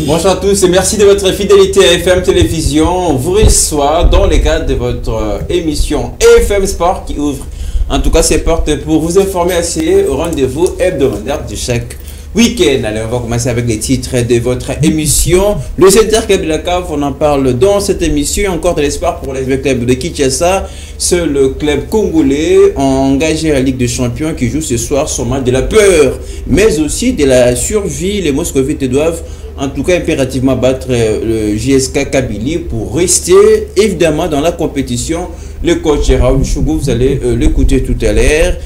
Bonjour à tous et merci de votre fidélité à FM Télévision. On vous reçoit dans le cadre de votre émission FM Sport qui ouvre en tout cas ses portes pour vous informer assez au rendez-vous hebdomadaire de chaque week-end. Allez, on va commencer avec les titres de votre émission. Le Center Club de la CAF, on en parle dans cette émission. Encore de l'espoir pour les clubs de Kinshasa. C'est le club congolais engagé à la Ligue des Champions qui joue ce soir son match de la peur, mais aussi de la survie. Les Moscovites doivent en tout cas impérativement battre le JSK Kabylie pour rester évidemment dans la compétition. Le coach Raoul Chougou, vous allez l'écouter tout à l'heure,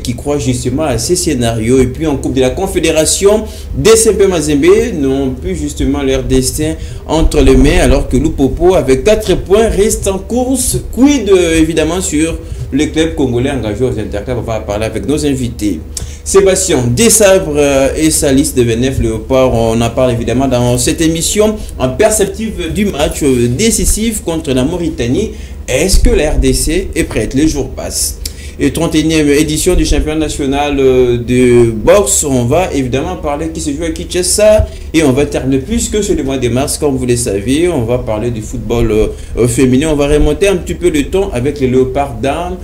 qui croit justement à ces scénarios. Et puis en Coupe de la Confédération, SMP Mazembe n'ont plus justement leur destin entre les mains, alors que Lupopo avec 4 points reste en course. Quid évidemment sur le club congolais engagé aux interclubs. On va parler avec nos invités. Sébastien Desabre et sa liste de 29 Léopard, on en parle évidemment dans cette émission en perspective du match décisif contre la Mauritanie. Est-ce que la RDC est prête? Les jours passent. Et 31e édition du championnat national de boxe, on va évidemment parler qui se joue à Kinshasa et on va terminer plus que sur le mois de mars, comme vous le savez. On va parler du football féminin. On va remonter un petit peu le temps avec les Léopards d'Armes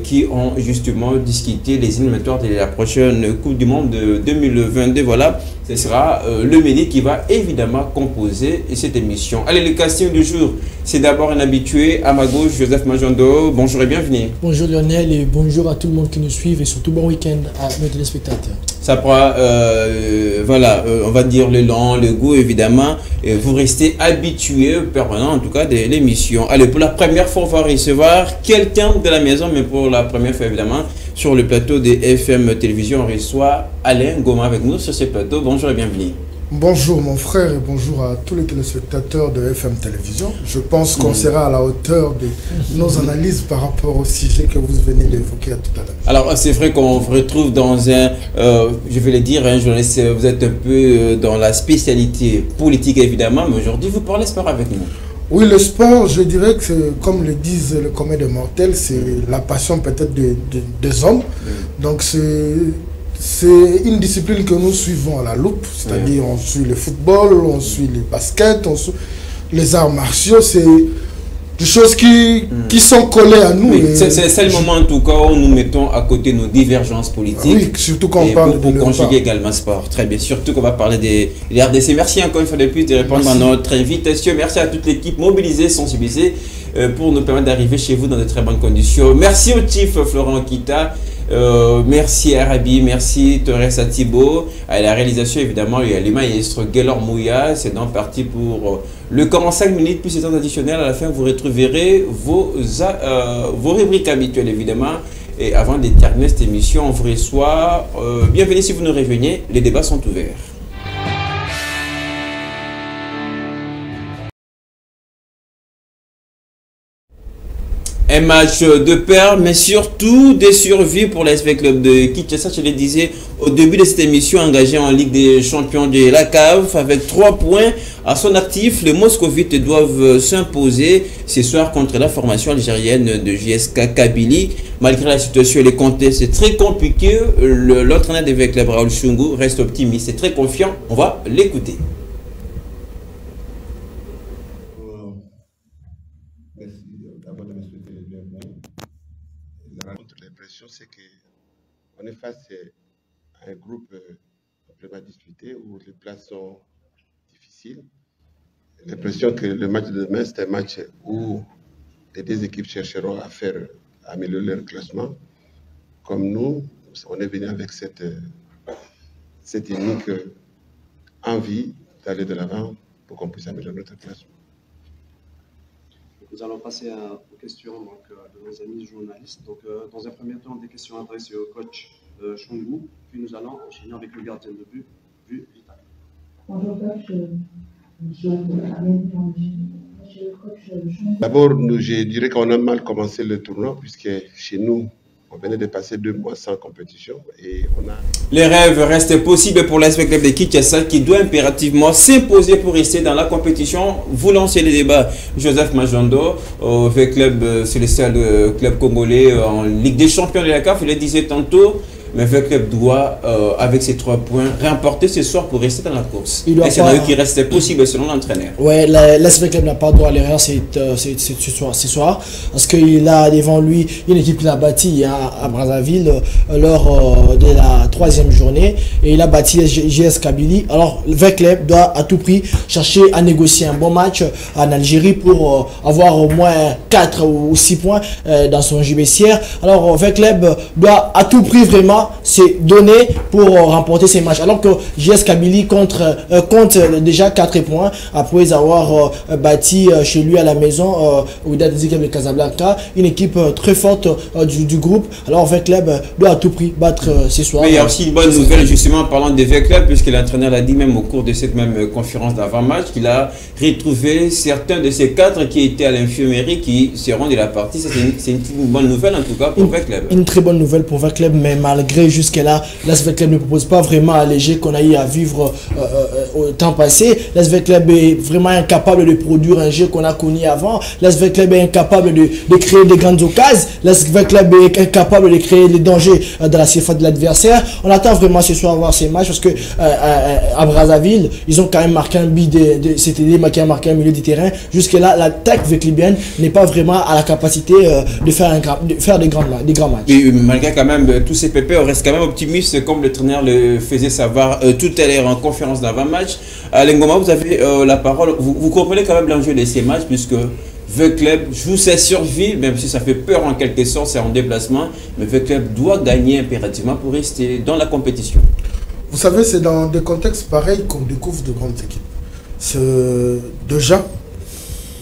qui ont justement discuté les éliminatoires de la prochaine Coupe du Monde de 2022. Voilà, ce sera le menu qui va évidemment composer cette émission. Allez, le casting du jour, c'est d'abord un habitué à ma gauche, Joseph Majondo. Bonjour et bienvenue. Bonjour Lionel et bonjour à tout le monde qui nous suit et surtout bon week-end à nos téléspectateurs. Ça prend, voilà, on va dire le long, le goût évidemment. Et vous restez habitué, permanent en tout cas de l'émission. Allez, pour la première fois, on va recevoir quelqu'un de la maison, mais pour la première fois évidemment, sur le plateau de FM Télévision, on reçoit Alain Goma avec nous sur ce plateau. Bonjour et bienvenue. Bonjour mon frère et bonjour à tous les téléspectateurs de FM Télévision. Je pense qu'on sera à la hauteur de nos analyses par rapport au sujet que vous venez d'évoquer tout à l'heure. Alors c'est vrai qu'on vous retrouve dans un, je vais le dire, un journaliste, vous êtes un peu dans la spécialité politique évidemment, mais aujourd'hui vous parlez sport avec nous. Oui, le sport, je dirais que comme le disent le commun des mortels, c'est la passion peut-être des hommes. Donc c'est une discipline que nous suivons à la loupe, c'est-à-dire on suit le football, on suit les baskets, on suit les arts martiaux, c'est des choses qui sont collées à nous. Oui, c'est le moment en tout cas où nous mettons à côté nos divergences politiques. Oui, surtout quand on parle pour conjuguer également sport. Très bien, surtout qu'on va parler des RDC. Merci encore une fois de plus de répondre à notre invitation. Merci à toute l'équipe mobilisée, sensibilisée pour nous permettre d'arriver chez vous dans de très bonnes conditions. Merci au chief Florent Kita. Merci à Arabi, merci Torres Atibo. À la réalisation, évidemment, il y a les maestros Guélor Mouya. C'est donc parti pour le 45 minutes plus les temps additionnels. À la fin, vous retrouverez vos rubriques habituelles, évidemment. Et avant de terminer cette émission, on vous reçoit. Bienvenue si vous nous revenez. Les débats sont ouverts. Un match de paire, mais surtout des survies pour l'ASV Club de Kinshasa. Je le disais au début de cette émission, engagé en Ligue des Champions de la CAF avec 3 points à son actif. Les Moscovites doivent s'imposer ce soir contre la formation algérienne de JSK Kabylie. Malgré la situation et les contextes, c'est très compliqué. L'entraîneur de l'ASV Club, Raoul Chougou, reste optimiste et très confiant. On va l'écouter. C'est qu'on est face à un groupe complètement disputé où les places sont difficiles. J'ai l'impression que le match de demain, c'est un match où les deux équipes chercheront à améliorer leur classement. Comme nous, on est venu avec cette unique envie d'aller de l'avant pour qu'on puisse améliorer notre classement. Nous allons passer aux questions de nos amis journalistes. Donc, dans un premier temps, des questions adressées au coach Chougou, puis nous allons enchaîner avec le gardien de but, Vital. Bonjour coach, D'abord, je dirais qu'on a mal commencé le tournoi, puisque chez nous, on venait de passer 2 mois sans compétition et on a... Les rêves restent possibles pour l'ASV Club de Kinshasa qui doit impérativement s'imposer pour rester dans la compétition. Vous lancez les débats. Joseph Majondo, avec Club, c'est le seul club congolais en Ligue des Champions de la CAF. Il le disait tantôt, mais le club doit, avec ces 3 points, remporter ce soir pour rester dans la course. Et c'est un qui reste possible selon l'entraîneur. Ouais, l'ASV Club n'a pas droit à l'erreur ce soir, parce qu'il a devant lui une équipe qu'il a bâtie à Brazzaville lors de la 3e journée, et il a bâti JS Kabylie. Alors le club doit à tout prix chercher à négocier un bon match en Algérie pour avoir au moins 4 ou 6 points dans son JBCR. Alors le club doit à tout prix vraiment se donner pour remporter ces matchs, alors que JS Kabylie compte déjà 4 points après avoir bâti chez lui à la maison au Wydad de Casablanca, une équipe très forte du groupe. Alors le club doit à tout prix battre ce soir. Mais il y a aussi une bonne nouvelle justement en parlant des clubs, puisque l'entraîneur l'a dit même au cours de cette même conférence d'avant-match qu'il a retrouvé certains de ces 4 qui étaient à l'infirmerie qui seront de la partie. C'est une bonne nouvelle en tout cas pour le club. Une très bonne nouvelle pour le club, mais malgré jusque-là, l'ASV Club ne propose pas vraiment alléger qu'on a eu à vivre au temps passé. L'ASV Club est vraiment incapable de produire un jeu qu'on a connu avant. L'ASV Club est incapable de créer des grandes occasions. L'ASV Club est incapable de créer les dangers dans la surface de l'adversaire. On attend vraiment ce soir à voir ces matchs parce que à Brazzaville, ils ont quand même marqué un but c'était qui a marqué un milieu du terrain. Jusque-là, l'attaque véclibienne n'est pas vraiment à la capacité de faire des grands matchs. Et malgré quand même tous ces pépés, on reste quand même optimiste comme le traîneur le faisait savoir tout à l'heure en conférence d'avant-match. Lengoma, vous avez la parole. Vous comprenez quand même l'enjeu de ces matchs puisque le club joue sa survie, même si ça fait peur en quelque sorte, c'est en déplacement, mais le club doit gagner impérativement pour rester dans la compétition. Vous savez, c'est dans des contextes pareils qu'on découvre de grandes équipes. Déjà,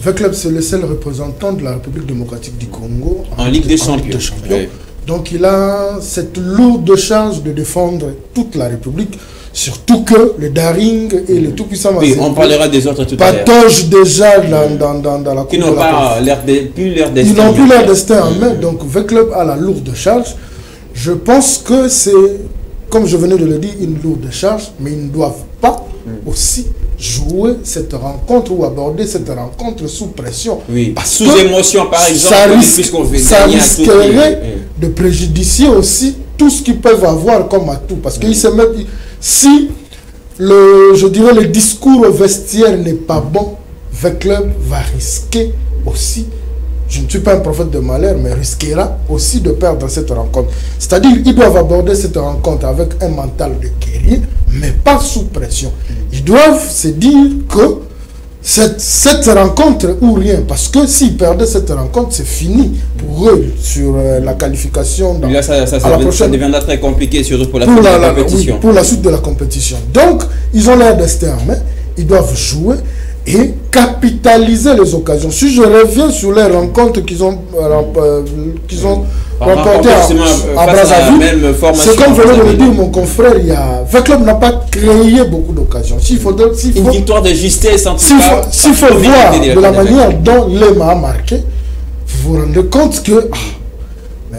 le club, c'est le seul représentant de la République démocratique du Congo en Ligue des Champions. Oui. Donc il a cette lourde charge de défendre toute la République, surtout que le Daring et le tout-puissant Mazembe, on parlera des autres tout à l'heure, patogent déjà dans la Ils n'ont pas plus leur destin. Ils n'ont plus leur destin en main, donc le club a la lourde charge. Je pense que c'est, comme je venais de le dire, une lourde charge, mais ils ne doivent pas aussi jouer cette rencontre ou aborder cette rencontre sous pression. Oui, sous émotion par exemple. Ça risquerait de préjudicier aussi tout ce qu'ils peuvent avoir comme atout. Parce que si je dirais le discours au vestiaire n'est pas bon, le club va risquer aussi, je ne suis pas un prophète de malheur, mais risquera aussi de perdre cette rencontre. C'est-à-dire qu'ils doivent aborder cette rencontre avec un mental de guerrier, mais pas sous pression. Ils doivent se dire que cette rencontre ou rien, parce que s'ils perdaient cette rencontre, c'est fini pour eux sur la qualification. Là, ça deviendra très compliqué, surtout pour la suite de la compétition. Oui, pour la suite de la compétition. Donc, ils ont leur destin en main, ils doivent jouer et capitaliser les occasions. Si je reviens sur les rencontres qu'ils ont remportées à Brazzaville, c'est comme venait de le dire mon confrère, le club n'a pas créé beaucoup d'occasions. Une victoire de justesse en tout cas. S'il faut voir de la manière dont Lema a marqué, vous vous rendez compte que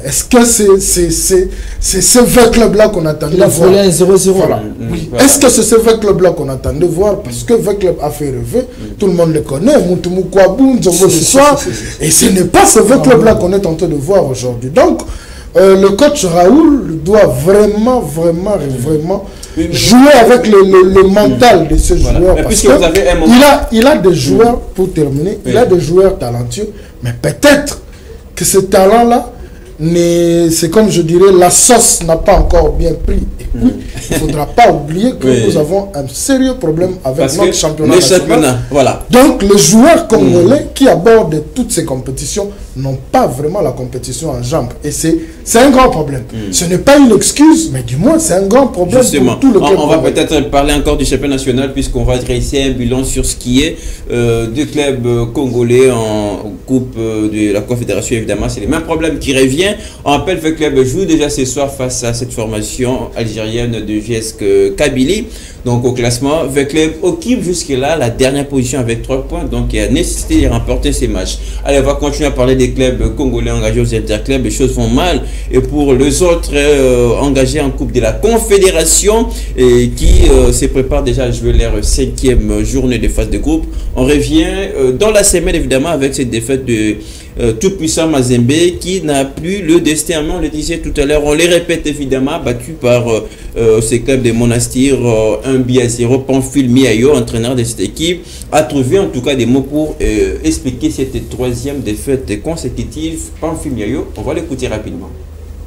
est-ce que c'est ce vrai club-là qu'on attendait voir? Il a volé un 0-0. Voilà. Oui. Voilà. Est-ce que c'est ce vrai club-là qu'on attendait voir? Parce que le vrai club a fait rêver. Tout le monde le connaît. Moutoumou Kouabou, Nzongo du soir. Et ce n'est pas ce vrai club-là qu'on est en train de voir aujourd'hui. Donc, le coach Raoul doit vraiment jouer avec le mental de ce joueur. Parce que il a des joueurs, pour terminer, il a des joueurs talentueux. Mais peut-être que ce talent-là, c'est comme je dirais, la sauce n'a pas encore bien pris. Et puis, il ne faudra pas oublier que nous avons un sérieux problème avec notre championnat national. Voilà. Donc, les joueurs congolais qui abordent toutes ces compétitions n'ont pas vraiment la compétition en jambes. Et c'est un grand problème. Ce n'est pas une excuse, mais du moins, c'est un grand problème. Justement, pour tout le club. On va peut-être parler encore du championnat national, puisqu'on va dresser un bilan sur ce qui est du club congolais en Coupe de la Confédération. Évidemment, c'est les mêmes problèmes qui reviennent. On rappelle que le club joue déjà ce soir face à cette formation algérienne de JS Kabylie. Donc au classement, le club occupe jusque-là la dernière position avec 3 points. Donc il y a nécessité de remporter ces matchs. Allez, on va continuer à parler des clubs congolais engagés aux interclubs. Les choses vont mal. Et pour les autres engagés en Coupe de la Confédération qui se préparent déjà à jouer leur 5e journée de phase de groupe, on revient dans la semaine évidemment avec cette défaite de tout-puissant Mazembe qui n'a plus le destin en main, on le disait tout à l'heure, on les répète évidemment, battu par ces clubs de Monastir 1-0. Pamphile Miayo, entraîneur de cette équipe, a trouvé en tout cas des mots pour expliquer cette troisième défaite consécutive. Pamphile Miayo, on va l'écouter rapidement.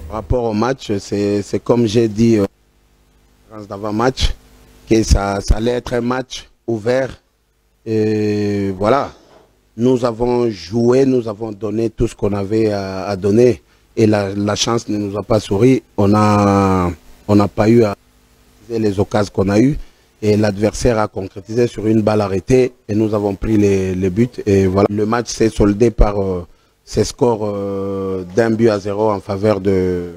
Par rapport au match, c'est comme j'ai dit d'avant-match, que ça allait être un match ouvert. Et voilà, nous avons joué, nous avons donné tout ce qu'on avait à donner. Et la chance ne nous a pas souri. On n'a pas eu à utiliser les occasions qu'on a eues. Et l'adversaire a concrétisé sur une balle arrêtée. Et nous avons pris les buts. Et voilà, le match s'est soldé par ces scores d'1-0 en faveur de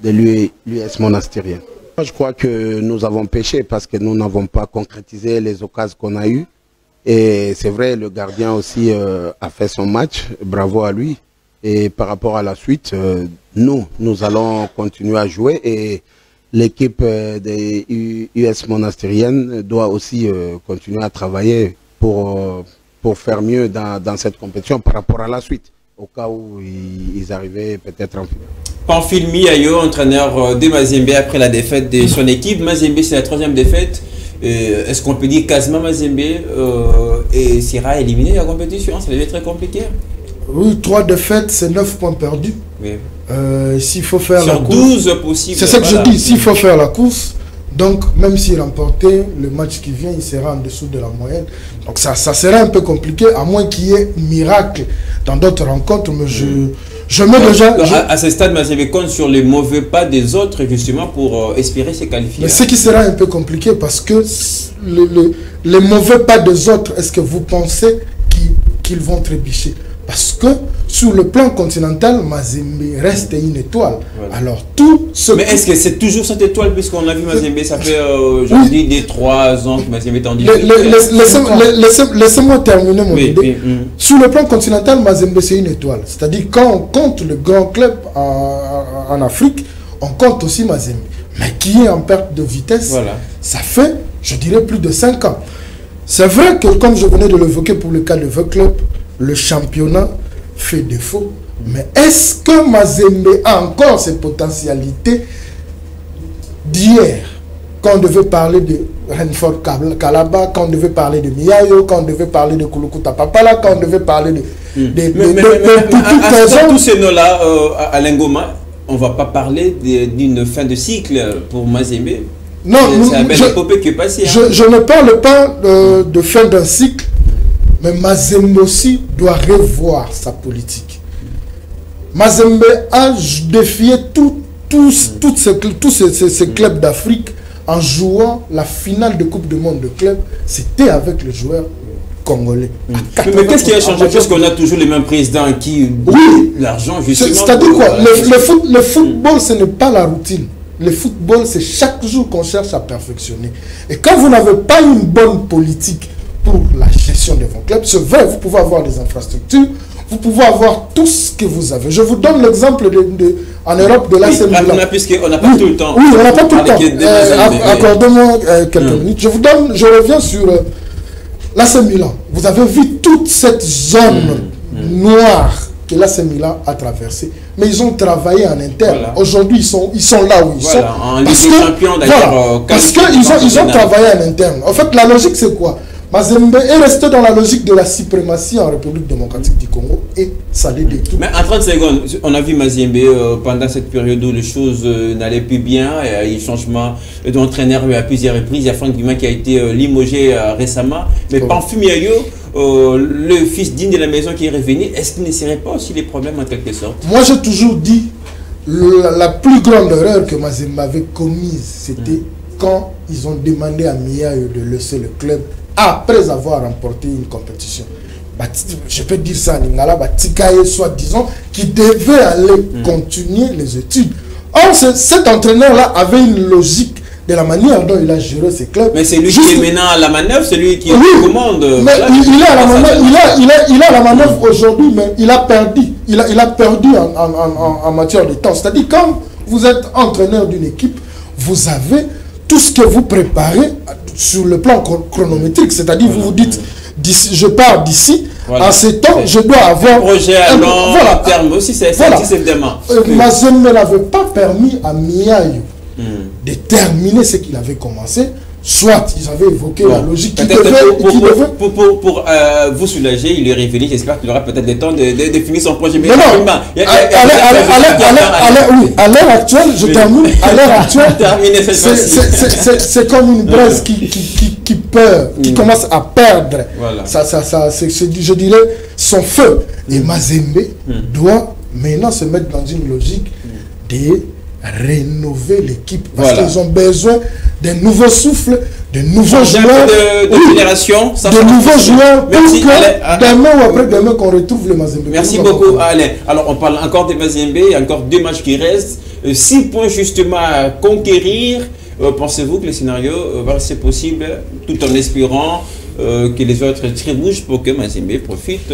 l'US Monastirien. Je crois que nous avons péché parce que nous n'avons pas concrétisé les occasions qu'on a eues. Et c'est vrai, le gardien aussi a fait son match. Bravo à lui. Et par rapport à la suite, nous allons continuer à jouer. Et l'équipe des US Monastiriennes doit aussi continuer à travailler pour faire mieux dans cette compétition par rapport à la suite, au cas où ils arrivaient peut-être en finale. Pamphile Miayo, entraîneur de Mazembe après la défaite de son équipe. Mazembe, c'est la troisième défaite. Est-ce qu'on peut dire quasiment Mazembe et sera éliminé de la compétition? Ça devient très compliqué. Oui, 3 défaites, c'est 9 points perdus. Oui. S'il faut faire sur la course, 12 possibles. c'est ce que je dis, s'il faut faire la course, donc même s'il remportait le match qui vient, il sera en dessous de la moyenne. Donc ça sera un peu compliqué, à moins qu'il y ait miracle dans d'autres rencontres, mais je mets déjà... À ce stade, Mazembe compte sur les mauvais pas des autres, justement, pour espérer se qualifier. Mais ce qui sera un peu compliqué, parce que les mauvais pas des autres, est-ce que vous pensez qu'ils vont trébucher? Parce que sur le plan continental, Mazembe reste une étoile. Voilà. Alors tout ce... Mais est-ce que c'est toujours cette étoile, puisqu'on a vu Mazembe, ça fait aujourd'hui des 3 ans que Mazembe est en difficulté. Laissez-moi terminer mon idée. Sur le plan continental, Mazembe c'est une étoile. C'est-à-dire quand on compte le grand club en Afrique, on compte aussi Mazembe. Mais qui est en perte de vitesse, voilà. Ça fait, je dirais, plus de 5 ans. C'est vrai que, comme je venais de l'évoquer pour le cas de V Club, le championnat fait défaut. Mais est-ce que Mazembe a encore ses potentialités d'hier? Quand on devait parler de Renfort Kalaba, quand on devait parler de Miayo, quand on devait parler de Kulukuta Papala, quand on devait parler de tous ces noms-là, à Lengoma, on ne va pas parler d'une fin de cycle pour Mazembe. Non, c'est un bel épopée qui est passé. Je ne parle pas de fin d'un cycle. Mais Mazembe aussi doit revoir sa politique. Mazembe a défié tous ces clubs d'Afrique en jouant la finale de Coupe du Monde de club. C'était avec le joueur congolais. Mais qu'est-ce qui a changé? Parce qu'on a toujours les mêmes présidents qui... Oui, l'argent, justement. C'est-à-dire quoi? Le football, ce n'est pas la routine. Le football, c'est chaque jour qu'on cherche à perfectionner. Et quand vous n'avez pas une bonne politique pour la gestion de vos clubs, c'est vrai, vous pouvez avoir des infrastructures, vous pouvez avoir tout ce que vous avez. Je vous donne l'exemple en Europe de l'AC Milan. Puisqu'on n'a pas tout le temps. Oui, on n'a pas tout le temps. Accordez-moi quelques minutes. Je reviens sur l'AC Milan. Vous avez vu toute cette zone noire que l'AC Milan a traversée. Mais ils ont travaillé en interne. Voilà. Aujourd'hui, ils sont là où ils sont. En Ligue des Champions, d'ailleurs. Parce qu'ils ont travaillé en interne. En fait, la logique, c'est quoi? Mazembe est resté dans la logique de la suprématie en République démocratique du Congo et ça l'est du tout. Mais en 30 secondes, on a vu Mazembe pendant cette période où les choses n'allaient plus bien. Il y a eu changement d'entraîneur à plusieurs reprises. Il y a Franck Guiman qui a été limogé récemment. Mais Pamphile Miayo, le fils digne de la maison qui est revenu, est-ce qu'il ne serait pas aussi les problèmes en quelque sorte? Moi, j'ai toujours dit la plus grande erreur que Mazembe avait commise, c'était quand ils ont demandé à Miayo de laisser le club après avoir remporté une compétition. Je peux dire ça, Lingala Batikaye, soit disons, qui devait aller continuer les études. Or, cet entraîneur-là avait une logique de la manière dont il a géré ses clubs. Mais c'est lui qui est maintenant à la manœuvre, c'est lui qui commande. Mais il est à la manœuvre, il a la manœuvre aujourd'hui, mais il a perdu. Il a perdu en matière de temps. C'est-à-dire, quand vous êtes entraîneur d'une équipe, vous avez tout ce que vous préparez sur le plan chronométrique. C'est-à-dire, vous vous dites, je pars d'ici, Voilà. En ces temps, je dois avoir... Un projet à long terme aussi, c'est évidemment. Mazembe n'avait pas permis à Miayo de terminer ce qu'il avait commencé. Soit ils avaient évoqué la logique qui devait... Pour vous soulager, il est révélé, j'espère qu'il aura peut-être le temps de finir son projet. Mais non, à l'heure actuelle, je termine, à l'heure actuelle, c'est comme une braise qui perd, qui commence à perdre, je dirais, son feu. Et Mazembe doit maintenant se mettre dans une logique de rénover l'équipe parce qu'ils ont besoin d'un nouveau souffle, de nouveaux joueurs, de génération, de nouveaux joueurs pour que demain ou après-demain qu'on retrouve les Mazembe. Merci beaucoup Alain. Alors on parle encore des Mazembe, il y a encore 2 matchs qui restent, 6 points justement à conquérir. Pensez-vous que le scénario va rester possible tout en espérant que les autres trébuchent pour que Mazembe profite,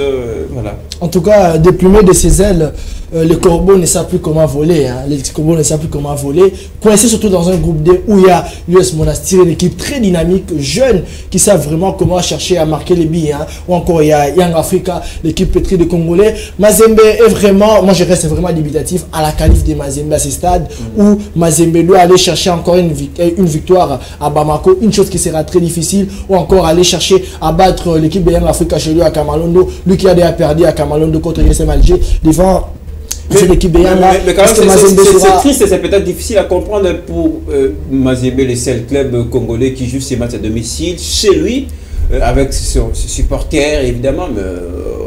voilà. En tout cas, déplumé de ses ailes, le corbeau ne sait plus comment voler. Hein. Les corbeaux ne savent plus comment voler. Coincé surtout dans un groupe D où il y a l'US Monastir, une équipe très dynamique, jeune, qui savent vraiment comment chercher à marquer les billes. Hein. Ou encore il y a Young Africa, l'équipe pétrie de Congolais. Mazembe est vraiment, moi je reste vraiment dubitatif à la qualif de Mazembe à ce stade où Mazembe doit aller chercher encore une victoire à Bamako, une chose qui sera très difficile, ou encore aller chercher à battre l'équipe de Young Africa chez lui à Kamalondo, lui qui a déjà perdu à Kamalondo contre USM Alger devant l'équipe de Young. Mais quand même c'est triste et c'est peut-être difficile à comprendre pour Mazembe, le seul club congolais qui joue ses matchs à domicile chez lui avec ses supporters évidemment, mais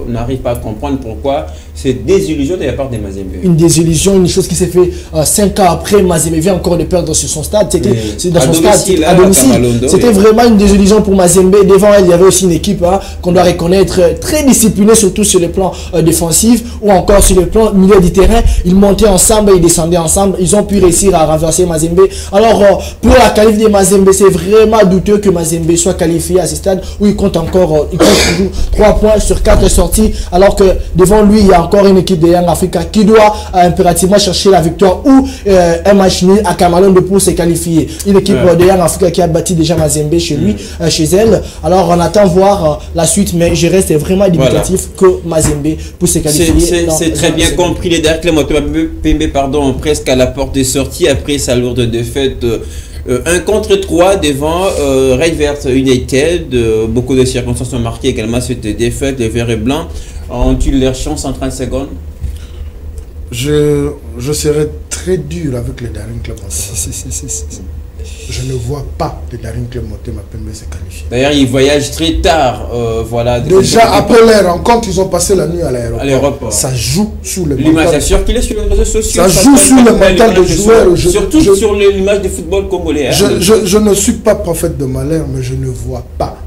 on n'arrive pas à comprendre pourquoi cette désillusion de la part des Mazembe. Une désillusion, une chose qui s'est fait 5 ans après. Mazembe vient encore de perdre sur son stade. C'était dans son stade à domicile. C'était vraiment une désillusion pour Mazembe. Devant elle, il y avait aussi une équipe qu'on doit reconnaître très disciplinée, surtout sur le plan défensif ou encore sur le plan milieu du terrain. Ils montaient ensemble, ils descendaient ensemble. Ils ont pu réussir à renverser Mazembe. Alors, pour la qualif des Mazembe, c'est vraiment douteux que Mazembe soit qualifié à ce stade où il compte encore, il compte toujours 3 points sur 4 sorties. Alors que devant lui, il y a encore une équipe de Young Africa qui doit impérativement chercher la victoire ou un match nul à Kamalondo pour se qualifier. Une équipe de Young Africa qui a battu déjà Mazembe chez lui, chez elle. Alors on attend voir la suite, mais je reste vraiment dubitatif que Mazembe pour se qualifier. C'est très bien compris. Les Dark Motema Pembe, pardon, presque à la porte de sortie après sa lourde défaite. 1 contre 3 devant Red Vert United. Beaucoup de circonstances ont marqué également cette défaite. Les Verts et Blancs ont-ils leur chance en 30 secondes? Je serai très dur avec les Daring Club. Je ne vois pas les Daring Club Motema Pembe se qualifier. D'ailleurs, ils voyagent très tard. Voilà, déjà, après les rencontres, ils ont passé la nuit à l'aéroport. Ça joue sur le mental. L'image assure qu'il est sur les réseaux sociaux. Ça joue sur le mental des joueurs. Surtout sur l'image du football congolais. Hein. Je ne suis pas prophète de malheur, mais je ne vois pas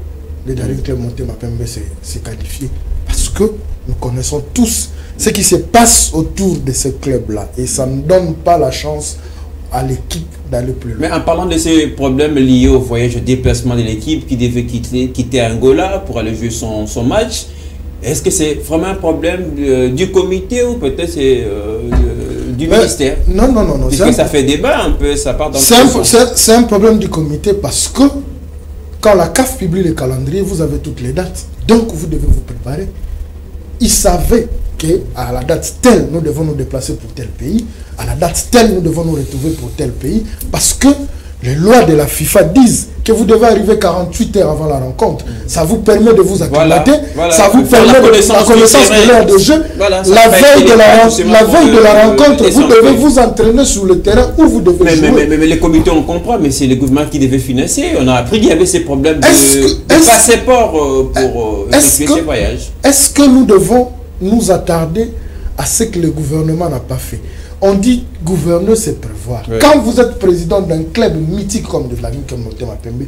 les Daring Club Motema Pembe se qualifier. Parce que nous connaissons tous ce qui se passe autour de ce club-là. Et ça ne donne pas la chance à l'équipe d'aller plus loin. Mais en parlant de ces problèmes liés au voyage, au déplacement de l'équipe qui devait quitter Angola pour aller jouer son match, est-ce que c'est vraiment un problème du comité ou peut-être c'est du ministère? Non. Puisque ça fait débat un peu, ça part dans c'est un problème du comité parce que quand la CAF publie le calendrier, vous avez toutes les dates. Donc vous devez vous préparer. Ils savaient qu'à la date telle, nous devons nous déplacer pour tel pays. À la date telle, nous devons nous retrouver pour tel pays. Parce que les lois de la FIFA disent que vous devez arriver 48 heures avant la rencontre. Ça vous permet de vous acclimater. Ça vous permet de la connaissance de l'heure de jeu. La veille de la rencontre, vous devez vous entraîner sur le terrain où vous devez jouer. Mais les comités, on comprend, mais c'est le gouvernement qui devait financer. On a appris qu'il y avait ces problèmes de passeport pour effectuer ces voyages. Est-ce que nous devons nous attarder à ce que le gouvernement n'a pas fait? On dit gouverner, c'est prévoir. Oui. Quand vous êtes président d'un club mythique comme de la Ligue Motema Pembe,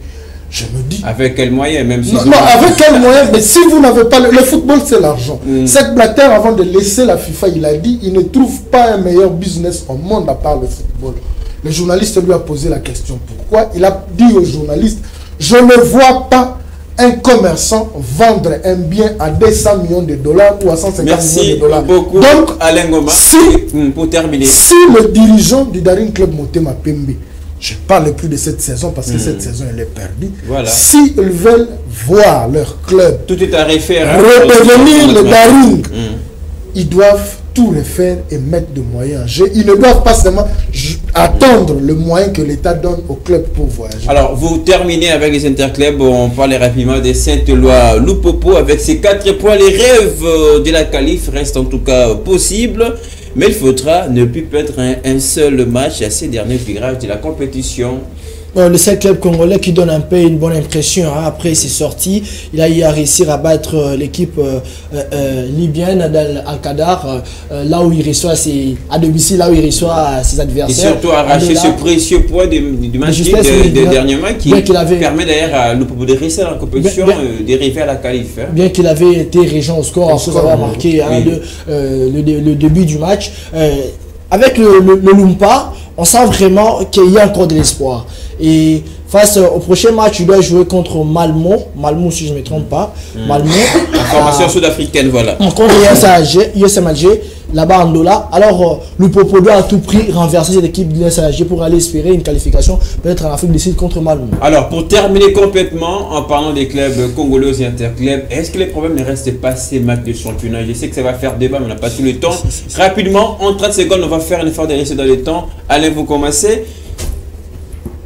je me dis... Avec quel moyen, même si... Non, avec quel moyen? Mais si vous n'avez pas... Le football, c'est l'argent. Cette Blatter, avant de laisser la FIFA, il a dit il ne trouve pas un meilleur business au monde à part le football. Le journaliste lui a posé la question pourquoi. Il a dit au journaliste je ne vois pas un commerçant vendre un bien à 200 millions de dollars ou à 150 millions de dollars. Beaucoup. Donc, Alain Goma, pour terminer. Si le dirigeant du Daring Club Motema Pembe je ne parle plus de cette saison parce que cette saison, elle est perdue. Voilà. S'ils veulent voir leur club tout est à refaire. redevenir le Daring, ils doivent tout refaire et mettre de moyens. Ils ne doivent pas seulement attendre le moyen que l'État donne au club pour voyager. Alors, vous terminez avec les interclubs. On parle rapidement des Saint-Éloi Lupopo. Avec ces 4 points, les rêves de la qualif restent en tout cas possibles. Mais il faudra ne plus perdre un seul match à ces derniers virages de la compétition. Le seul club congolais qui donne un peu une bonne impression, hein, après ses sorties, il a réussi à battre l'équipe libyenne d'Al-Qadar, là où il reçoit à domicile, là où il reçoit ses adversaires. Et surtout arracher ce précieux point du match des derniers matchs qui permet d'ailleurs à Lupopo de rester dans la compétition, d'arriver à la qualif. Hein. Bien qu'il avait été régent au score, après avoir marqué le début du match. Avec le Lumpa, on sent vraiment qu'il y a encore de l'espoir. Et face au prochain match, il doit jouer contre Malmo, si je ne me trompe pas. Malmo. Formation sud-africaine, voilà. Contre USMG, là-bas en Angola. Alors, Lupopo doit à tout prix renverser cette équipe de l'USMG pour aller espérer une qualification, peut-être en Afrique du Sud contre Malmo. Alors, pour terminer complètement, en parlant des clubs congolais et interclubs, est-ce que les problèmes ne restent pas ces matchs de championnat? Je sais que ça va faire débat, mais on n'a pas tout le temps. Rapidement, en 30 secondes, on va faire un effort de rester dans le temps. Allez, vous commencez.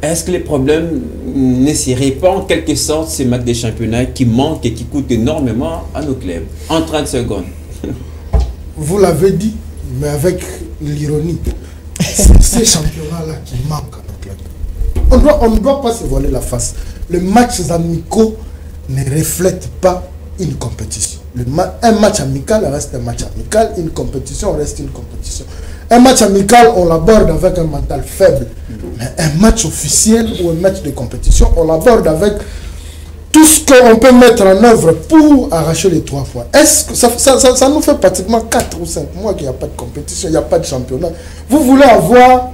Est-ce que les problèmes ne seraient pas en quelque sorte ces matchs de championnat qui manquent et qui coûtent énormément à nos clubs? En 30 secondes. Vous l'avez dit, mais avec l'ironie. C'est ces championnats-là qui manquent à nos clubs. On ne doit pas se voiler la face. Les matchs amicaux ne reflètent pas une compétition. Un match amical reste un match amical, une compétition reste une compétition. Un match amical, on l'aborde avec un mental faible. Mais un match officiel ou un match de compétition, on l'aborde avec tout ce qu'on peut mettre en œuvre pour arracher les 3 points. Est-ce que ça nous fait pratiquement 4 ou 5 mois qu'il n'y a pas de compétition, il n'y a pas de championnat. Vous voulez avoir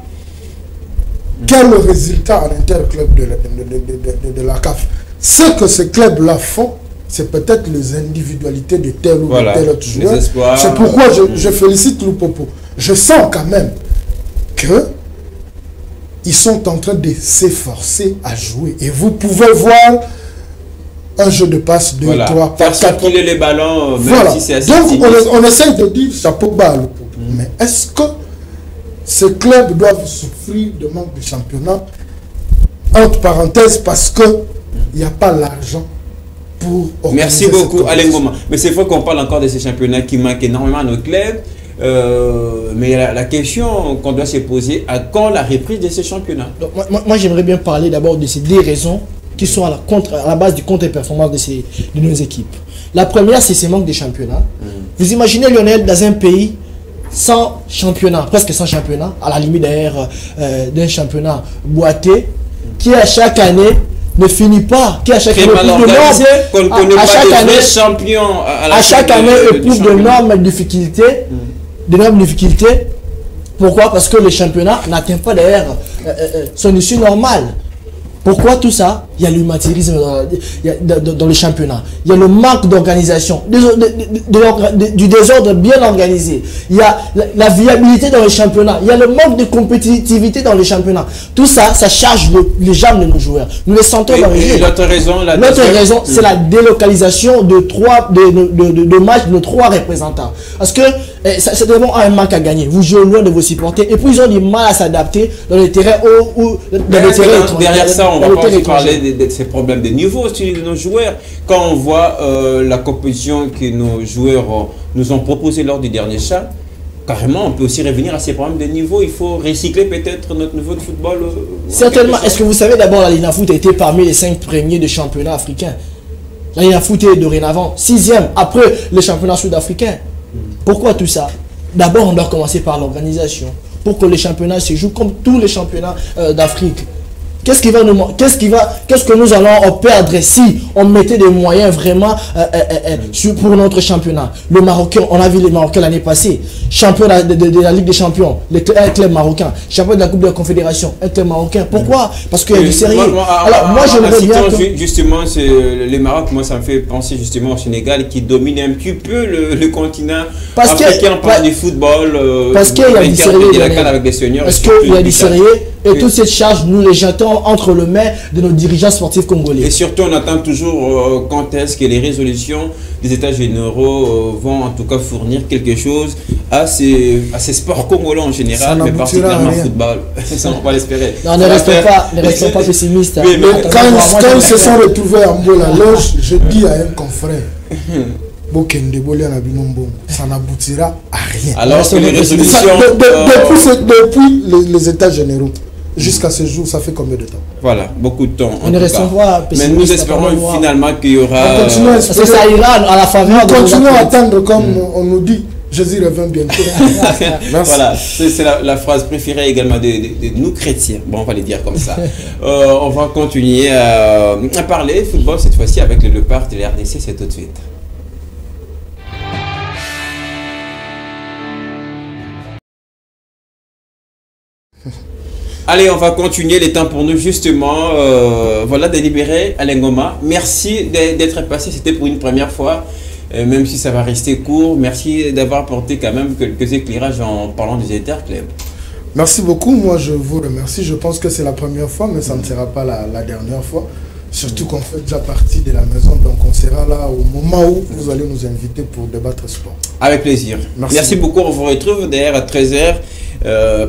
quel résultat en interclub de la CAF? Ce que ces clubs-là font, c'est peut-être les individualités de tel ou de tel autre joueur. C'est pourquoi je félicite Lupopo. Je sens quand même que ils sont en train de s'efforcer à jouer. Et vous pouvez voir un jeu de passe, 2, 3, 4. Circuler les ballons, même si c'est assez donc on essaie de dire chapeau bas à Lupopo. Mais est-ce que ces clubs doivent souffrir de manque de championnat? Entre parenthèses, parce qu'il n'y a pas l'argent. Merci beaucoup, Alain Goma. Mais c'est faux qu'on parle encore de ces championnats qui manquent énormément à nos clubs. Mais la question qu'on doit se poser, à quand la reprise de ces championnats? Donc, moi j'aimerais bien parler d'abord de ces 2 raisons qui sont à la base du contre-performance de nos équipes. La première, c'est ce manque de championnats. Vous imaginez Lionel dans un pays sans championnat, presque sans championnat, à la limite d'ailleurs d'un championnat boité, qui à chaque année ne finit pas, qui à chaque année éprouve d'énormes difficultés, Pourquoi? Parce que le championnat n'atteint pas d'ailleurs son issue normale. Pourquoi tout ça? Il y a l'humanisme dans le championnat. Il y a le manque d'organisation, du désordre bien organisé. Il y a la viabilité dans le championnat. Il y a le manque de compétitivité dans le championnat. Tout ça, ça charge les jambes de nos joueurs. Nous les sentons dans les jeux. L'autre raison, c'est la délocalisation de matchs de nos 3 représentants. Parce que c'est vraiment un manque à gagner. Vous jouez loin de vos supporters et puis ils ont du mal à s'adapter dans les terrains derrière ça, on va pas aussi parler de ces problèmes de niveau aussi de nos joueurs. Quand on voit la compétition que nos joueurs nous ont proposée lors du dernier chat, carrément, on peut aussi revenir à ces problèmes de niveau. Il faut recycler peut-être notre niveau de football. Certainement. Est-ce que vous savez d'abord la Linafoot a été parmi les 5 premiers de championnat africain? La Linafoot est dorénavant 6e après le championnat sud-africain. Pourquoi tout ça? D'abord, on doit commencer par l'organisation. Pour que les championnats se jouent comme tous les championnats d'Afrique. Qu'est-ce que nous allons perdre si on mettait des moyens vraiment pour notre championnat? Le Marocain, on a vu les Marocains l'année passée, champion de la Ligue des Champions, un club marocain, champion de la Coupe de la Confédération, un club marocain. Pourquoi? Parce qu'il y a du sérieux. Alors moi j'aimerais bien justement les Maroc, moi ça me fait penser justement au Sénégal qui domine un petit peu le continent africain, on parle du football, parce qu'il y a du sérieux avec des seniors. Parce qu'il y a du sérieux Et toute cette charge, nous les jetons entre les mains de nos dirigeants sportifs congolais. Et surtout, on attend toujours quand est-ce que les résolutions des États généraux vont en tout cas fournir quelque chose à ces sports congolais en général, mais particulièrement le football. Ça, on va l'espérer. Non, ne restons pas pessimistes. Mais quand ils se sont retrouvés en bout la loge, je dis à un confrère, ça n'aboutira à rien. Alors que les résolutions... Depuis les États généraux, jusqu'à ce jour, ça fait combien de temps? Voilà, beaucoup de temps. On ne restons pas mais nous espérons finalement qu'il y aura... Parce que ça ira à la faveur de... Continuons à attendre comme on nous dit. Jésus revient bientôt. Voilà, c'est la phrase préférée également de nous chrétiens. Bon, on va les dire comme ça. On va continuer à parler football cette fois-ci avec le Léopard de la RDC. C'est tout de suite. Allez, on va continuer les temps pour nous justement. Voilà, de libérer Alain Ngoma. Merci d'être passé. C'était pour une première fois. Même si ça va rester court, merci d'avoir apporté quand même quelques éclairages en parlant des interclubs. Merci beaucoup, moi je vous remercie. Je pense que c'est la première fois, mais ça ne sera pas la dernière fois. Surtout qu'on fait déjà partie de la maison, donc on sera là au moment où vous allez nous inviter pour débattre sport. Avec plaisir. Merci beaucoup, on vous retrouve d'ailleurs à 13h.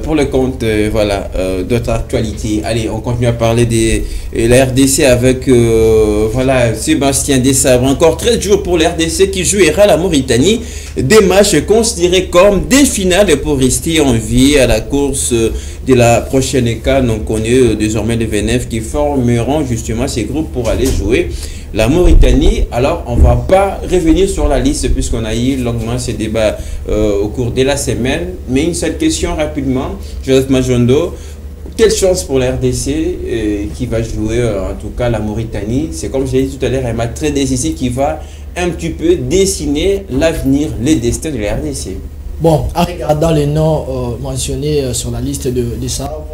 Pour le compte d'autres actualités. Allez, on continue à parler de la RDC avec voilà, Sébastien Desabre. Encore 13 jours pour la RDC qui jouera la Mauritanie. Des matchs considérés comme des finales pour rester en vie à la course de la prochaine CAN. On connaît désormais les VNF qui formeront justement ces groupes pour aller jouer la Mauritanie. Alors, on ne va pas revenir sur la liste puisqu'on a eu longuement ce débat au cours de la semaine. Mais une seule question rapidement, Joseph Majondo. Quelle chance pour la RDC qui va jouer en tout cas la Mauritanie? C'est comme je l'ai dit tout à l'heure, un match très décisif qui va un petit peu dessiner l'avenir, les destins de la RDC. Bon, en regardant les noms mentionnés sur la liste des sabres,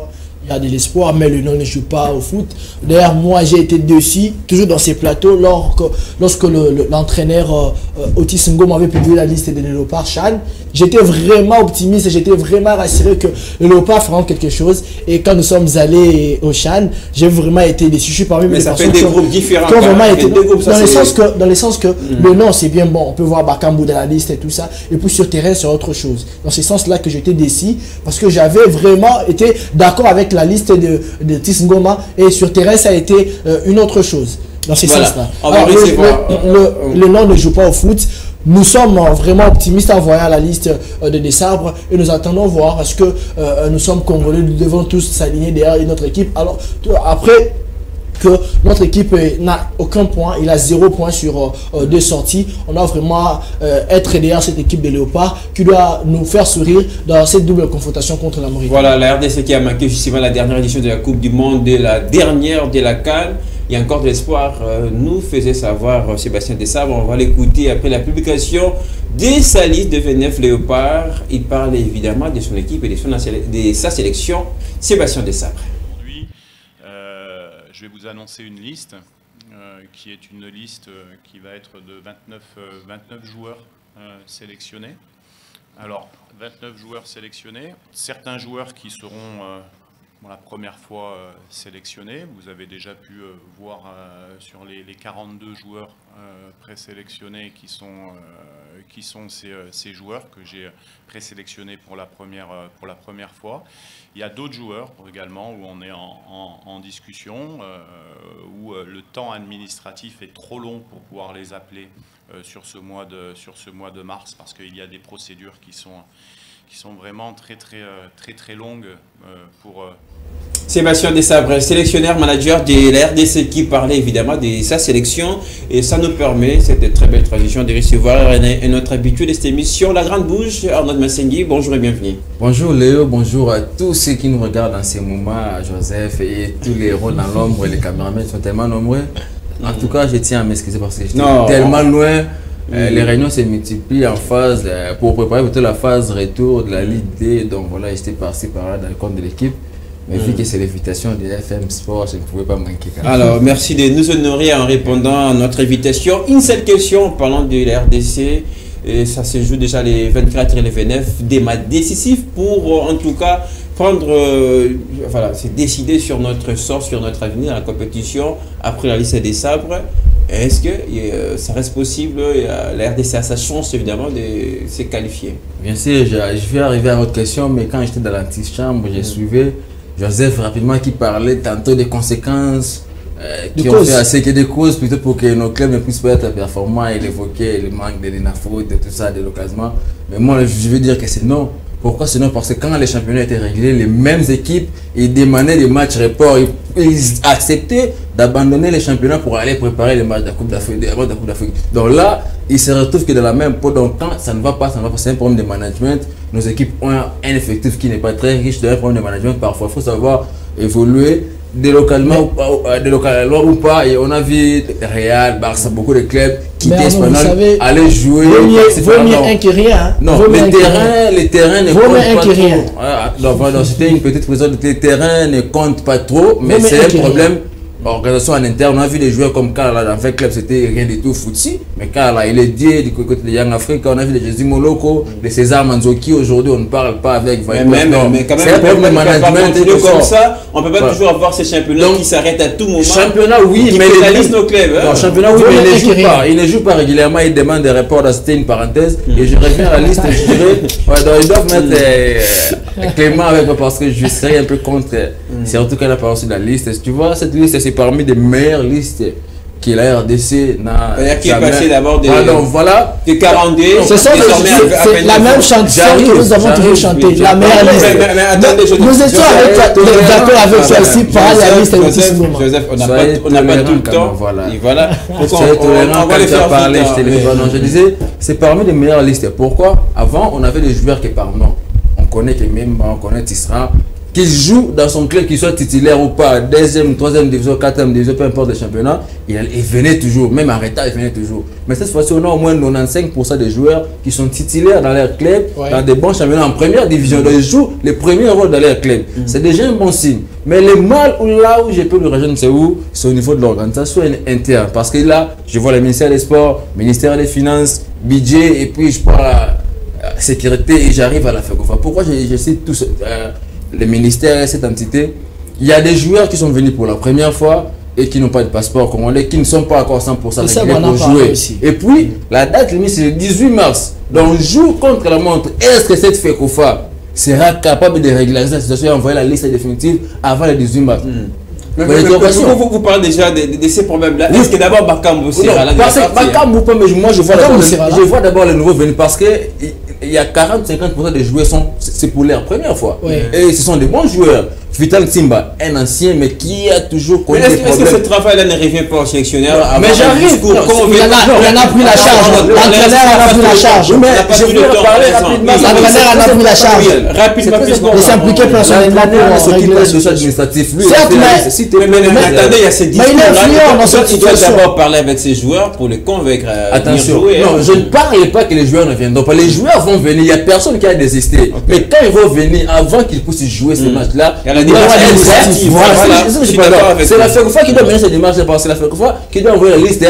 il y a de l'espoir, mais le nom ne joue pas au foot. D'ailleurs, moi, j'ai été dessus, toujours dans ces plateaux, lorsque l'entraîneur Otis Ngo m'avait publié la liste des Léopards Chan. J'étais vraiment optimiste, j'étais vraiment rassuré que les Léopards feront quelque chose. Et quand nous sommes allés au Chan, j'ai vraiment été déçu. Je suis parmi mais ça fait des groupes différents. Dans le sens que le nom, c'est bien bon. On peut voir Bakambu dans la liste et tout ça. Et puis sur terrain, c'est autre chose. Dans ce sens-là que j'étais déçu, parce que j'avais vraiment été d'accord avec la liste de Tisngoma, et sur terrain ça a été une autre chose dans ce sens-là. Le nom ne joue pas au foot. Nous sommes vraiment optimistes en voyant la liste de Desabre et nous attendons voir parce que nous sommes Congolais, nous devons tous s'aligner derrière notre équipe. Alors après que notre équipe n'a aucun point, il a 0 point sur 2 sorties. On doit vraiment être derrière cette équipe de Léopard qui doit nous faire sourire dans cette double confrontation contre la Mauritanie. Voilà, la RDC qui a manqué justement la dernière édition de la Coupe du Monde et la dernière de la CAN. Il y a encore de l'espoir, nous faisait savoir Sébastien Desabre. On va l'écouter après la publication de sa liste de 29 Léopards. Il parle évidemment de son équipe et de sa sélection. Sébastien Desabre. Je vais vous annoncer une liste qui est une liste qui va être de 29 joueurs sélectionnés. Alors, 29 joueurs sélectionnés, certains joueurs qui seront pour la première fois sélectionnés. Vous avez déjà pu voir sur les 42 joueurs présélectionnés qui sont ces joueurs que j'ai présélectionnés pour la première fois. Il y a d'autres joueurs également où on est en discussion, où le temps administratif est trop long pour pouvoir les appeler sur ce mois de mars, parce qu'il y a des procédures qui sont vraiment très longues pour... Sébastien Desabre, sélectionneur manager de la RDC, qui parlait évidemment de sa sélection, et ça nous permet, cette très belle transition, de recevoir notre habitué de cette émission, La Grande Bouche, Arnaud Massengui. Bonjour et bienvenue. Bonjour Léo, bonjour à tous ceux qui nous regardent en ces moments, Joseph et tous les rôles dans l'ombre, les caméramans sont tellement nombreux. En tout cas, je tiens à m'excuser parce que j'étais tellement loin. Les réunions se multiplient en phase pour préparer plutôt la phase retour de la Ligue D. Donc voilà, j'étais par-ci par-là dans le compte de l'équipe. Mais vu que c'est l'invitation de FM Sport, je ne pouvais pas manquer. Alors, merci de nous honorer en répondant à notre invitation. Une seule question en parlant de la RDC. Et ça se joue déjà les 24 et les 29, des matchs décisifs pour en tout cas prendre, voilà, c'est décider sur notre sort, sur notre avenir, la compétition, après la liste des sabres. Est-ce que ça reste possible? La RDC a sa chance évidemment de se qualifier. Bien sûr, je vais arriver à votre question, mais quand j'étais dans l'antichambre, j'ai suivi Joseph rapidement qui parlait tantôt des conséquences qui ont fait assez que des causes plutôt pour que nos clubs ne puissent pas être performants. Il évoquait le manque de l'INAFO, de tout ça, de l'occasion. Mais moi, je veux dire que c'est non. Pourquoi c'est non? Parce que quand les championnats étaient réglés, les mêmes équipes, ils demandaient des matchs reports. Ils acceptaient d'abandonner les championnats pour aller préparer les matchs de la Coupe d'Afrique. Donc là, ils se retrouvent que dans la même peau. Donc quand ça ne va pas, c'est un problème de management. Nos équipes ont un effectif qui n'est pas très riche, c'est un problème de management. Parfois, il faut savoir évoluer délocalement ou pas. Et on a vu Real, Barça, beaucoup de clubs quitter Espanyol, aller jouer. Vaut mieux un que rien. Non, les terrains ne comptent pas trop. C'était une petite prison. Les terrains ne comptent pas trop, mais c'est un problème. Organisation en interne, on a vu des joueurs comme Kala dans le club, c'était rien du tout foutu. Mais Kala, il est dit du côté de Young Africa, on a vu des Jésus Moloko, des César Manzoki, aujourd'hui on ne parle pas avec. Mais quand même, on ne peut pas comme ça, on ne peut pas toujours avoir ces championnats qui s'arrêtent à tout moment. Championnat, oui, mais ils pénalisent nos clubs. Non, championnat, oui, mais ils ne jouent pas régulièrement, ils demandent des reports, c'était une parenthèse. Et je reviens à la liste, je dirais, ils doivent mettre Clément avec moi parce que je serais un peu contre, surtout quand il a parlé sur la liste. Tu vois, cette liste, c'est parmi les meilleures listes que la RDC n'a qui est passé d'abord des 42. C'est la même chanson que nous avons toujours chantée, la meilleure liste. Mais attendez, nous étions d'accord avec celle-ci par la liste de Joseph, on n'a pas tout le temps. Voilà. On va les faire parler. Je disais, c'est parmi les meilleures listes. Pourquoi? Avant, on avait des joueurs qui par nom. On connaît Kememba, on connaît Tisra, qu'il joue dans son club, qu'il soit titulaire ou pas, 2e, 3e division, 4e division, peu importe le championnat, il venait toujours, même en retard, il venait toujours. Mais cette fois-ci, on a au moins 95% des joueurs qui sont titulaires dans leur club, dans des bons championnats en première division. Donc, ils jouent les premiers rôles dans leur club. C'est déjà un bon signe. Mais le mal, là où je peux le rejoindre, c'est où? C'est au niveau de l'organisation interne. Parce que là, je vois le ministère des Sports, le ministère des Finances, budget, et puis je parle à la sécurité et j'arrive à la FECOFA. Pourquoi je cite tout ça? Le ministère et cette entité, il y a des joueurs qui sont venus pour la première fois et qui n'ont pas de passeport congolais, qui ne sont pas encore 100% réglés pour jouer. Et puis, la date limite, c'est le 18 mars. Donc, joue contre la montre. Est-ce que cette FECOFA sera capable de régulariser la situation et envoyer la liste définitive avant le 18 mars? Vous parlez déjà de ces problèmes-là. Est-ce que d'abord Bakambu sera là? Bakambu, mais moi je vois d'abord les nouveaux venus parce que il y a 40-50% des joueurs c'est pour leur première fois. Et ce sont des bons joueurs. Vital Simba, un ancien, mais qui a toujours connu des problèmes. Est-ce que ce travail-là ne revient pas au sélectionneur? Mais j'arrive, il en a pris la charge. L'entraîneur en a pris la charge. Mais je vais parler rapidement. L'entraîneur en a pris la charge. Rapidement, il s'impliquait personnellement pour régler le social administratif. Mais attendez, il y a ces discours-là. Il doit d'abord parler avec ses joueurs pour les convaincre à venir jouer. Non, je ne parle pas que les joueurs ne viendront pas. Les joueurs vont venir. Il n'y a personne qui a désisté. Mais quand ils vont venir, avant qu'ils puissent jouer ces matchs-là, c'est la FECOFA qui doit mener cette démarche parce que c'est la FECOFA qui doit envoyer la liste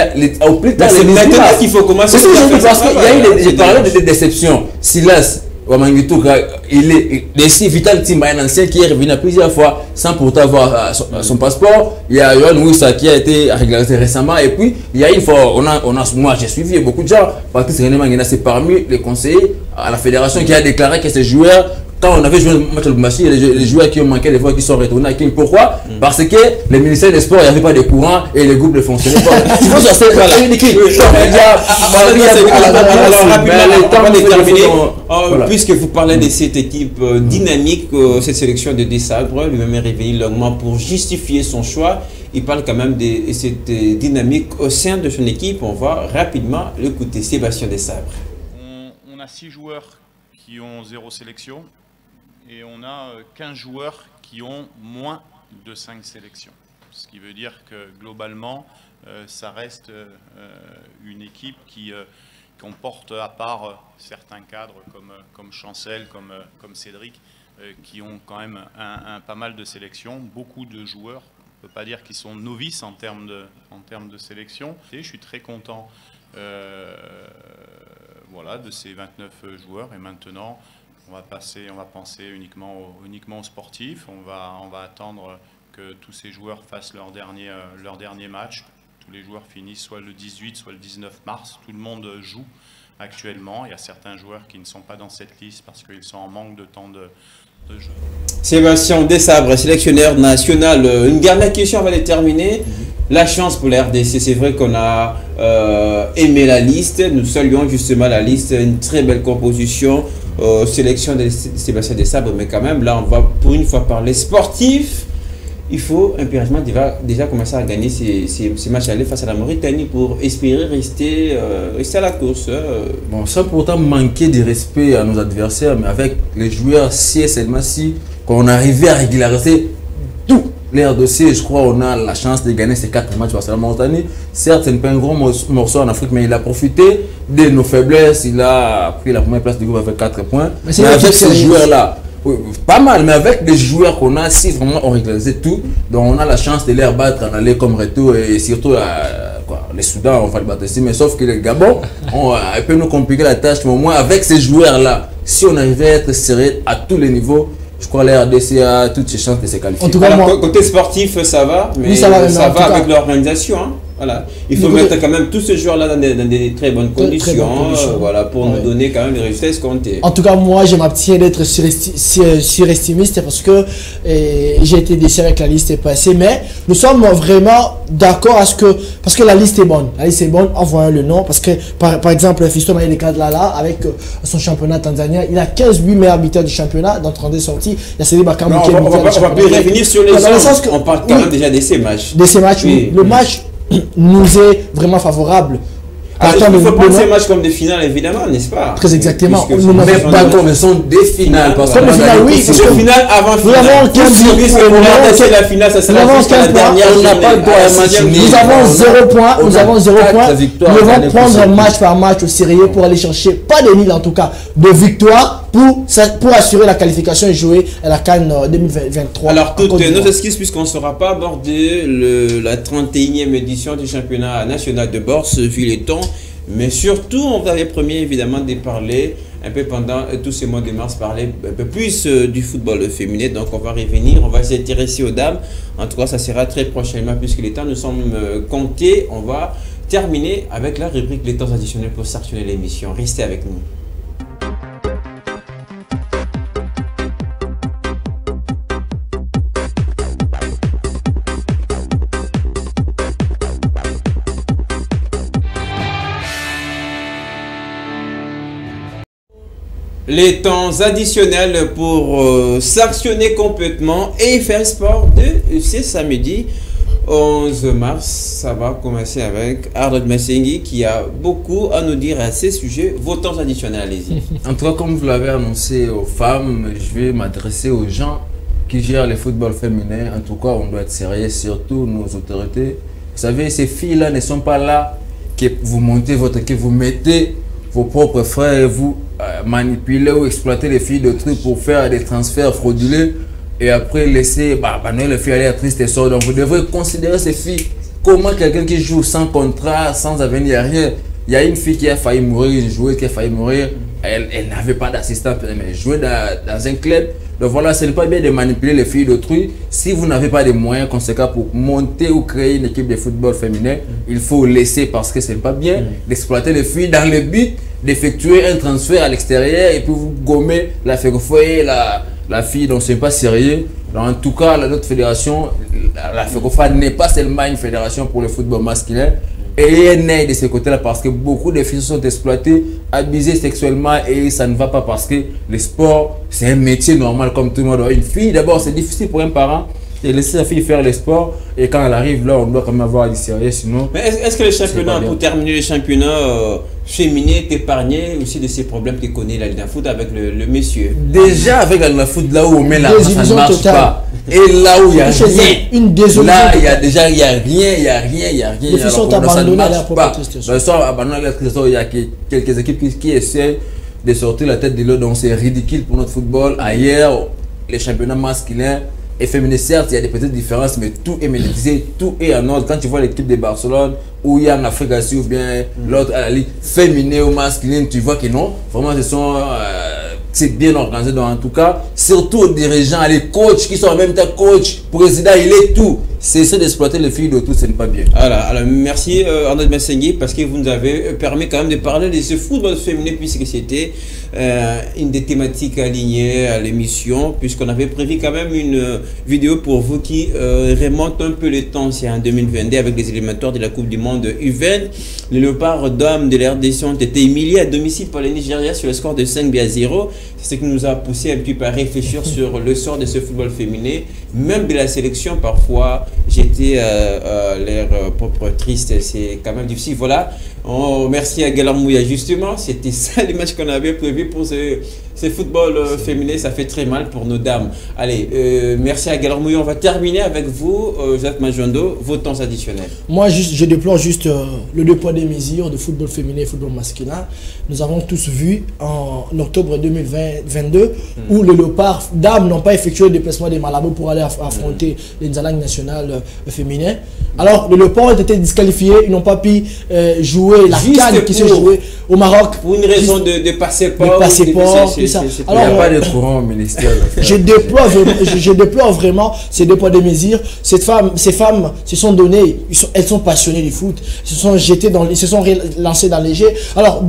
au plus tard. C'est maintenant qu'il faut commencer. C'est ce que je dis parce qu'il y a eu, j'ai parlé de déception. Silas Wamangituka, il est ici, Vital Timba, un ancien qui est revenu plusieurs fois sans pourtant avoir son passeport. Il y a Yohan Wissa qui a été régularisé récemment. Et puis, il y a une fois, moi j'ai suivi beaucoup de gens. Patrice René Mangina, c'est parmi les conseillers à la fédération qui a déclaré que ces joueurs, quand on avait joué le match de Lubumbashi, les joueurs qui ont manqué, les fois qui sont retournés à King. Pourquoi? Parce que le ministère des Sports, il n'y avait pas de courant et les groupes ne fonctionnaient pas. Il faut sortir par la liquide. Puisque vous parlez de cette équipe dynamique, cette sélection de Desabre, lui-même est réveillé longuement pour justifier son choix. Il parle quand même de cette dynamique au sein de son équipe. On va rapidement l'écouter. Sébastien Desabre. On a 6 joueurs qui ont 0 sélection. Et on a 15 joueurs qui ont moins de 5 sélections. Ce qui veut dire que globalement, ça reste une équipe qui comporte, à part certains cadres comme Chancel, comme Cédric, qui ont quand même pas mal de sélections, beaucoup de joueurs. On ne peut pas dire qu'ils sont novices en termes de sélection. Et je suis très content voilà, de ces 29 joueurs. Et maintenant, on va penser uniquement aux sportifs. On va attendre que tous ces joueurs fassent leur dernier match. Tous les joueurs finissent soit le 18, soit le 19 mars. Tout le monde joue actuellement. Il y a certains joueurs qui ne sont pas dans cette liste parce qu'ils sont en manque de temps de jeu. Sébastien Desabre, sélectionneur national. Une dernière question avant de terminer. La chance pour la RDC, c'est vrai qu'on a aimé la liste. Nous saluons justement la liste. Une très belle composition. Sélection de Sébastien Desabre, mais quand même, là, on va pour une fois parler sportif. Il faut impérativement déjà commencer à gagner ces matchs aller face à la Mauritanie pour espérer rester à la course. Bon, sans pourtant manquer de respect à nos adversaires, mais avec les joueurs si et seulement si qu'on arrivait à régulariser tout les RDC, je crois on a la chance de gagner ces 4 matchs face à la Mauritanie. Certes, ce n'est pas un gros morceau en Afrique, mais il a profité de nos faiblesses. Il a pris la première place du groupe avec 4 points. Mais avec ces joueurs-là, pas mal, mais avec les joueurs qu'on a, si vraiment on régularisait tout, donc on a la chance de les battre en aller comme retour et surtout les Soudan, on va les battre ici, mais sauf que le Gabon, il peut nous compliquer la tâche, mais au moins avec ces joueurs-là, si on arrivait à être serré à tous les niveaux, je crois que la RDC a toutes ses chances de se qualifier. En tout cas, alors, côté sportif, ça va, mais oui, ça va avec l'organisation. Hein. Voilà. Il faut mettre quand même tous ces joueurs-là dans des très bonnes conditions, voilà, pour nous donner quand même les résultats escomptés. En tout cas, moi, je m'abstiens d'être surestimiste parce que j'ai été déçu avec la liste passée, mais nous sommes vraiment d'accord à ce que, parce que la liste est bonne. La liste est bonne, envoyons le nom, parce que par exemple, Fiston Maïle Kadlala, avec son championnat tanzanien, il a 15-8 meilleurs buteurs du championnat dans 32 sorties. Il y a Cédé Bakambu qui est on va plus revenir sur les gens. On parle quand même déjà de ces matchs. De ces matchs, oui. Le match nous est vraiment favorable. Il faut prendre ces matchs comme des finales, évidemment, n'est-ce pas? Très exactement. Nous n'avons pas comme ils sont des finales. Parce comme des finales, oui. C'est des finales avant finale. Nous avons 15 points. La finale, ça sera jusqu'à la dernière. On n'a pas de droit à match. Nous avons 0 points. Nous avons 0 points. Nous devons prendre match par match au sérieux pour aller chercher, pas des nuls en tout cas, de victoire pour assurer la qualification et jouer à la CAN 2023. Alors, toutes nos excuses puisqu'on ne saura pas aborder la 31e édition du championnat national de boxe, vu les temps. Mais surtout, on vous avait promis évidemment de parler un peu pendant tous ces mois de mars, parler un peu plus du football féminin. Donc, on va revenir, on va s'intéresser aux dames. En tout cas, ça sera très prochainement puisque les temps nous sommes comptés. On va terminer avec la rubrique Les temps additionnels pour sanctionner l'émission. Restez avec nous. Les temps additionnels pour sanctionner complètement et faire sport de ce samedi 11 mars. Ça va commencer avec Arnold Messengi qui a beaucoup à nous dire à ces sujets. Vos temps additionnels, allez-y. En tout cas, comme vous l'avez annoncé aux femmes, je vais m'adresser aux gens qui gèrent le football féminin. En tout cas, on doit être sérieux, surtout nos autorités. Vous savez, ces filles-là ne sont pas là que vous montez que vous mettez vos propres frères et vous manipuler ou exploiter les filles d'autrui pour faire des transferts frauduleux et après laisser les filles aller à triste sort. Donc vous devrez considérer ces filles comment quelqu'un qui joue sans contrat, sans avenir, rien. Il y a une fille qui a failli mourir, une joueuse qui a failli mourir, elle n'avait pas d'assistant, mais elle jouait dans un club. Donc voilà, ce n'est pas bien de manipuler les filles d'autrui. Si vous n'avez pas de moyens conséquents pour monter ou créer une équipe de football féminin, il faut laisser parce que ce n'est pas bien d'exploiter les filles dans le but d'effectuer un transfert à l'extérieur et puis vous gommer la fille, donc ce n'est pas sérieux. Donc, en tout cas, notre fédération, la FECOFA n'est pas seulement une fédération pour le football masculin. Et elle naît de ce côté-là parce que beaucoup de filles sont exploitées, abusées sexuellement et ça ne va pas parce que le sport, c'est un métier normal comme tout le monde. Une fille, d'abord, c'est difficile pour un parent de laisser sa fille faire le sport et quand elle arrive là, on doit quand même avoir du sérieux sinon... Mais est-ce que le championnat, pour terminer le championnat féminin, t'épargnait aussi de ces problèmes que connaît la Ligue de foot avec le monsieur? Déjà avec la Ligue de foot, là où on met la ça ne marche pas. Et là où il n'y a rien, là il y a déjà il y a rien. Les filles sont abandonnées à leur propre tristesse. Il y a quelques équipes qui essaient de sortir la tête de l'eau, donc c'est ridicule pour notre football. Ailleurs, les championnats masculins et féminins, certes, il y a des petites différences, mais tout est médiatisé, tout est en ordre. Quand tu vois l'équipe de Barcelone, où il y a en Afrique ou bien l'autre à la ligue féminine ou masculine, tu vois que non, vraiment ce sont c'est bien organisé. Donc en tout cas, surtout aux dirigeants, les coachs qui sont en même temps coach, président, il est tout. Cessez d'exploiter les filles de tout, ce n'est pas bien. Alors merci Arnaud Messengui, parce que vous nous avez permis quand même de parler de ce football féminin, puisque c'était une des thématiques alignées à l'émission, puisqu'on avait prévu quand même une vidéo pour vous qui remonte un peu le temps. C'est en 2022 avec les éliminatoires de la Coupe du Monde U20. Les Léopards d'hommes de l'RDC ont été humiliés à domicile par le Nigeria sur le score de 5-0. C'est ce qui nous a poussé un petit peu à réfléchir sur le sort de ce football féminin, même de la sélection. Parfois, j'étais l'air propre triste, c'est quand même difficile. Voilà, merci à Galarmouya, justement, c'était ça l'image qu'on avait prévu pour ce football féminin. Ça fait très mal pour nos dames. Allez, merci à Galarmouya. On va terminer avec vous, Jacques Majondo, vos temps additionnels. Moi, je déplore juste le 2 poids 2 mesures de football féminin et football masculin. Nous avons tous vu en octobre 2022 où le Léopard dames n'ont pas effectué le déplacement des Malabo pour aller affronter les Nzalang nationales féminins. Alors, le Léopard a été disqualifié, ils n'ont pas pu jouer la CAN qui s'est jouée au Maroc. Pour une raison de passeport. Tout ça. Alors, il n'y a pas de courant au ministère. Je déplore vraiment ces 2 poids 2 mesures. Ces femmes se sont données, elles sont passionnées du foot, se sont jetées se sont lancées dans les jets. Alors,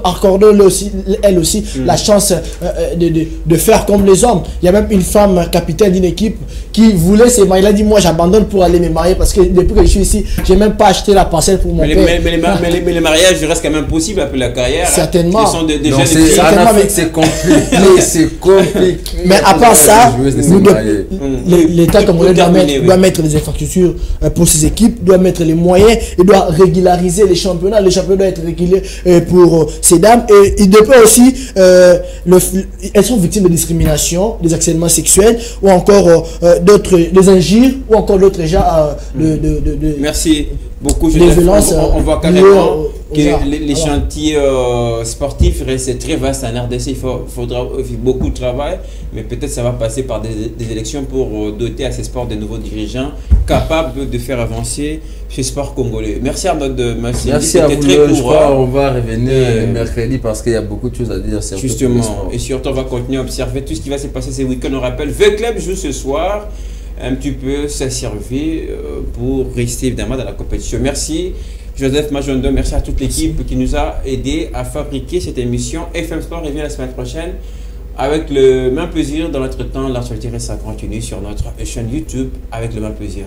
accordons-le aussi, elle aussi, la chance de faire comme les hommes. Il y a même une femme capitaine d'une équipe qui voulait se marier. Elle a dit, moi j'abandonne pour aller me marier parce que depuis que je suis ici, j'ai même pas acheté la parcelle pour mon père. Mais les mariages restent quand même possible après la carrière. Certainement. Ce sont des jeunes filles. En Afrique, c'est compliqué. C'est compliqué. Mais à part ça, l'État congolais doit mettre les infrastructures pour ses équipes, doit mettre les moyens, il doit régulariser les championnats. Les championnats doivent être régulés pour ces dames. Et il devrait aussi, elles sont victimes de discrimination, des harcèlements sexuels ou encore des injures ou encore d'autres genres Merci beaucoup. Les violences. On voit carrément que les chantiers sportifs restent très vastes en RDC. Il faudra beaucoup de travail, mais peut-être ça va passer par des élections pour doter à ces sports de nouveaux dirigeants capables de faire avancer ce sport congolais. Merci Arnaud de Massi. Merci à vous. Je crois on va revenir mercredi parce qu'il y a beaucoup de choses à dire. Justement, et surtout on va continuer à observer tout ce qui va se passer ces week-ends. On rappelle, V Club joue ce soir. Un petit peu s'asservir pour rester évidemment dans la compétition. Merci Joseph Majondo, merci à toute l'équipe qui nous a aidé à fabriquer cette émission. FM Sport revient la semaine prochaine avec le même plaisir. Dans notre temps, l'actualité reste à continuer sur notre chaîne YouTube avec le même plaisir.